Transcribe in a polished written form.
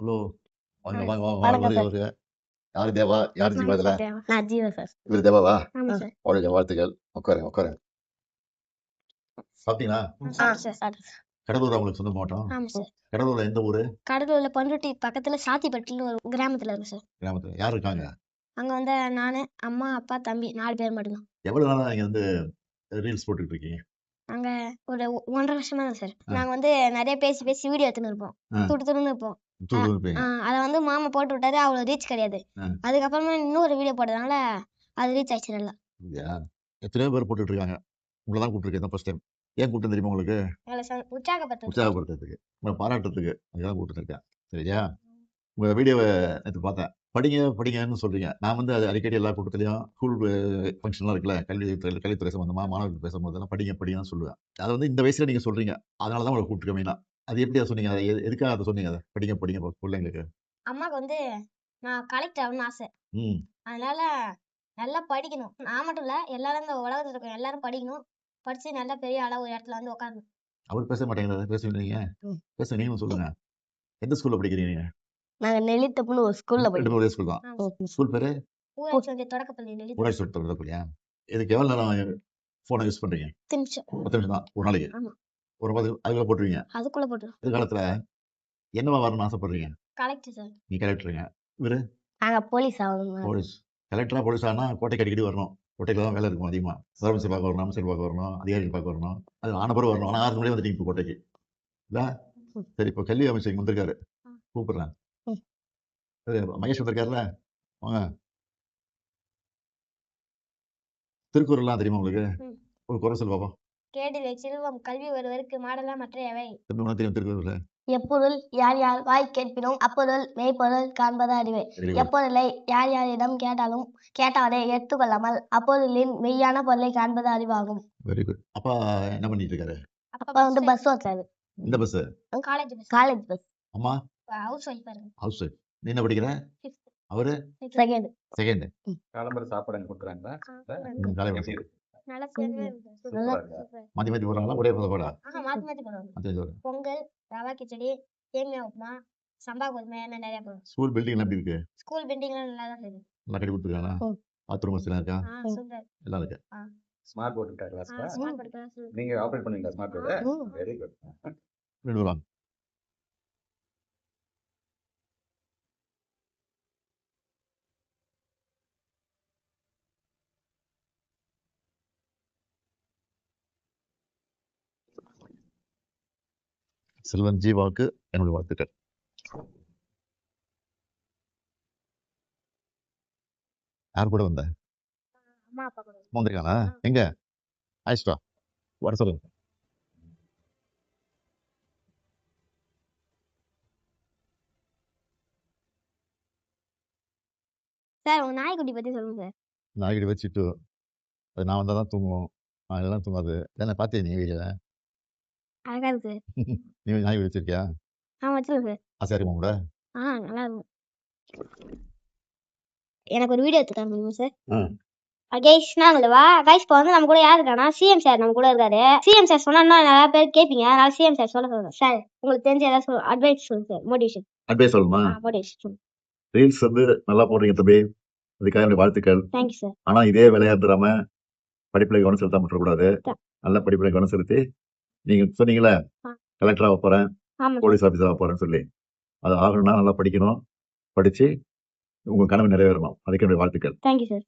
Hello. வாங்க, ஆ, வாங்க, வாங்க, வாங்க. வணக்கம் வருக, சார். வருக. யாரு தேவா? யாரு ஜீவா இதுல? நான் ஜீவா சார். இவரு தேவாவா? ஆமா சார். வாழ்க, வாழ்த்துக்கள். உட்காருங்க, உட்காருங்க. சாப்பிட்டீங்களா? சார் சாப்பிட்டேன் சார். கடலூர் உங்களுக்கு சொந்த மாவட்டம்? ஆமா சார். கடலூர்ல எந்த ஊரு? கடலூர்ல பண்ருட்டி பக்கத்துல சாத்திப்பட்டுன்னு ஒரு கிராமத்துல இருக்கு சார். கிராமத்துல யார் இருக்காங்க? அங்க வந்து நானு, அம்மா, அப்பா, தம்பி 4 பேர் மட்டும்தான். எவ்வளவு நாளா நீங்க வந்து ரீல்ஸ் போட்டுட்டு இருக்கீங்க? நாங்க ஒரு 1.5 வருஷமா தான் சார். ஆ. நாங்க வந்து நிறைய பேசி பேசி வீடியோ எடுத்துன்னு இருப்போம். ஆ. துடு துடுன்னு இருப்போம். தூது இருப்பீங்க. அதை வந்து மாமா போட்டு விட்டாரு, அவ்வளோ ரீச் கிடையாது. ஆ. அதுக்கப்புறமா இன்னொரு வீடியோ போட்டதுனால அது ரீச் ஆயிடுச்சு நல்லா. இல்லையா? எத்தனையோ பேர் போட்டுட்டு இருக்காங்க. உங்களை தான் கூப்பிட்டுருக்கேன் ஃபர்ஸ்ட் டைம். ஏன் கூப்பிட்டு தெரியுமா உங்களுக்கு? எங்களை உற்சாகப்படுத்துறது. உற்சாகப்படுத்துறதுக்கு, உங்களை பாராட்டுறதுக்கு அதுதான் கூப்பிட்டுருக்கேன். சரியா? உங்க வீடியோவை நேற்று பார்த்தேன். படிங்க படிங்கன்னு சொல்றீங்க. நான் வந்து அது அடிக்கடி எல்லா கூட்டத்திலையும் ஸ்கூல் ஃபங்க்ஷன்லாம் இருக்குல்ல, கல்வித்துறை சம்பந்தமா மாணவர்கள் பேசும்போதெல்லாம் படிங்க படிங்கன்னு சொல்லுவேன். அதை வந்து இந்த வயசுல நீங்க சொல்றீங்க. அதனால தான் உங்களை கூப்பிட்டுருக்கேன் மெயினா. அது எப்படி அதை சொன்னீங்க? அதை எதுக்காக அதை சொன்னீங்க? அதை படிங்க படிங்க பிள்ளைங்களுக்கு. அம்மாவுக்கு வந்து நான் கலெக்டர் ஆகணும்னு ஆசை. ம். அதனால நல்லா படிக்கணும். நான் மட்டும் இல்ல, எல்லாரும் இந்த உலகத்துல இருக்க எல்லாரும் படிக்கணும். படிச்சு நல்லா பெரிய ஆளா ஒரு இடத்துல வந்து உட்காரணும். அவர் பேச மாட்டேங்கிறாரு. பேசுவீங்க? பேசுங்க, நீங்களும் சொல்லுங்க. எந்த ஸ்கூல்ல படிக்கிறீங்க? நாங்க நெல்லித்தப்புன்னு ஒரு ஸ்கூல்ல 2 ஒரே ஸ்கூல் தான். ஸ்கூல் பேரு? ஊராட்சி ஒன்றிய தொடக்கப்பள்ளி நெல்லித்தப்பு. ஊராட்சி தொடக்கப்பள்ளியா? இதுக்கு எவ்வளவு நேரம் ஃபோனை யூஸ் பண்றீங்க? 10 நிமிஷம். 10 நிமிஷம் தான் ஒரு நாளைக்கு. ஆமா. ஒரு அதுக்குள்ள போட்டுருவீங்க. அதுக்குள்ள போட்டுரும். எதிர்காலத்துல என்னவா வரணும்னு ஆசைப்படுறீங்க? Collector sir. நீ கலெக்டருங்க. இவரு? நாங்க போலீஸ் ஆகணும். போலீஸ். கலெக்டரா போலீஸானா கோட்டைக்கு அடிக்கடி வரணும். கோட்டைக்கு தான் வேலை இருக்கும் அதிகமா. முதலமைச்சர் பார்க்க வரணும், அமைச்சர் பார்க்க வரணும், அதிகாரிகள் பார்க்க வரணும். அது ஆன பிறகு வரணும். ஆனா 6 மணி வந்துட்டீங்க இப்போ கோட்டைக்கு. இல்ல? சரி, இப்போ கல்வி அமைச்சர் இங்க வந்திருக்காரு. கூப்பிடுறேன். மகேஷ் வந்திருக்காருல்ல? வாங்க. திருக்குறள்லாம் தெரியுமா உங்களுக்கு? ஒரு குறை சொல் பாப்போம். கேடில் செல்வம் கல்வி ஒருவருக்கு மாடலா மற்றையவை. திரும்ப உனக்கு தெரியும் திருக்குறள்? எப்பொருள் யார் யார் வாய் கேட்பினும் அப்பொருள் மெய்ப்பொருள் காண்பது அறிவே. எப்பொருளை யார் யாரிடம் கேட்டாலே எடுத்துக்கொள்ளாமல் அப்பொருளின் மெய்யான பொருளை காண்பது அறிவாகும். Very good. அப்பா என்ன பண்ணிட்டு இருக்காரு? அப்பா வந்து பஸ் ஓட்டுறாரு. இந்த பஸ்? College bus. அம்மா? ஹவுஸ் ஒய்ஃப் பாருங்க. House wife. நீ என்ன படிக்கிற? அவரு? செகண்ட். காலம்பர சாப்பாடு கொடுக்குறாங்களா? மாத்தி மாத்தி போறாங்களா? ஒரே போடா? மாத்தி போடுவாங்க. பொங்கல், ரவா கிச்சடி, தேங்காய் உப்புமா, சம்பா கோதுமை எல்லாம் நிறைய போடுவோம். ஸ்கூல் பில்டிங் எப்படி இருக்கு? ஸ்கூல் பில்டிங்லாம் நல்லா தான் இருக்கு. நல்லா கட்டி கொடுத்துருக்காங்களா? பாத்ரூம் வசதிலாம் இருக்கா? சூப்பர். எல்லாம் இருக்கு. ஸ்மார்ட் போர்டு இருக்கா கிளாஸ்ல? Smart board class. நீங்க ஆபரேட் பண்ணுவீங்களா ஸ்மார்ட் போர்டு? Very good. ரெண்டு வாங்க. செல்வன் ஜீவாவுக்கு என்னுடைய வாழ்த்துக்கள். யார் கூட வந்த? அம்மா அப்பா கூட. வந்திருக்காங்களா? எங்க? ஆயிஸ்டா வர சொல்லுங்க. சார் உங்க நாய்க்குட்டி பத்தி சொல்லுங்க சார். நாய்க்குட்டி வச்சுட்டு அது நான் வந்தால் தான் தூங்குவோம். அதெல்லாம் தூங்காது. தானே பார்த்தியா நீ வீடியோல? அழகா இருக்கு. நீ நாய்க்குட்டி வச்சிருக்கியா? வச்சிருக்கேன் சார். ஆசையா இருக்குமா கூட? நல்லா இருக்கும். எனக்கு ஒரு வீடியோ எடுத்து தர முடியுமா சார்? கைஸ் நாங்களா கைஸ் இப்போ வந்து நம்ம கூட யார் இருக்கானா சிஎம் சார் நம்ம கூட இருக்காரு. சிஎம் சார் சொன்னா நிறைய பேர் கேட்பீங்க. அதனால சிஎம் சார் சொல்லுங்க சார். உங்களுக்கு தெரிஞ்ச ஏதாவது அட்வைஸ் சொல்லுங்க சார். மோட்டிவேஷன். அட்வைஸ் சொல்லுமா? மோட்டிவேஷன். ரீல்ஸ் வந்து நல்லா போடுறீங்க தம்பி. அதுக்காக என்னுடைய வாழ்த்துக்கள். Thank you sir. ஆனா இதே வேலையா இருந்துடாம படிப்புல கவனம் செலுத்தாம விட்டுறக்கூடாது. நல்ல படிப்புல கவனம் செலுத்தி நீங்க சொன்னீங்களே கலெக்டர் ஆக போறேன், போலீஸ் ஆஃபீஸர் ஆக போறேன்னு சொல்லி அது ஆகணும்னா நல்லா படிக்கணும். படிச்சு உங்க கனவு நிறைவேறணும். அதுக்கு என்னுடைய வாழ்த்துக்கள். Thank you sir.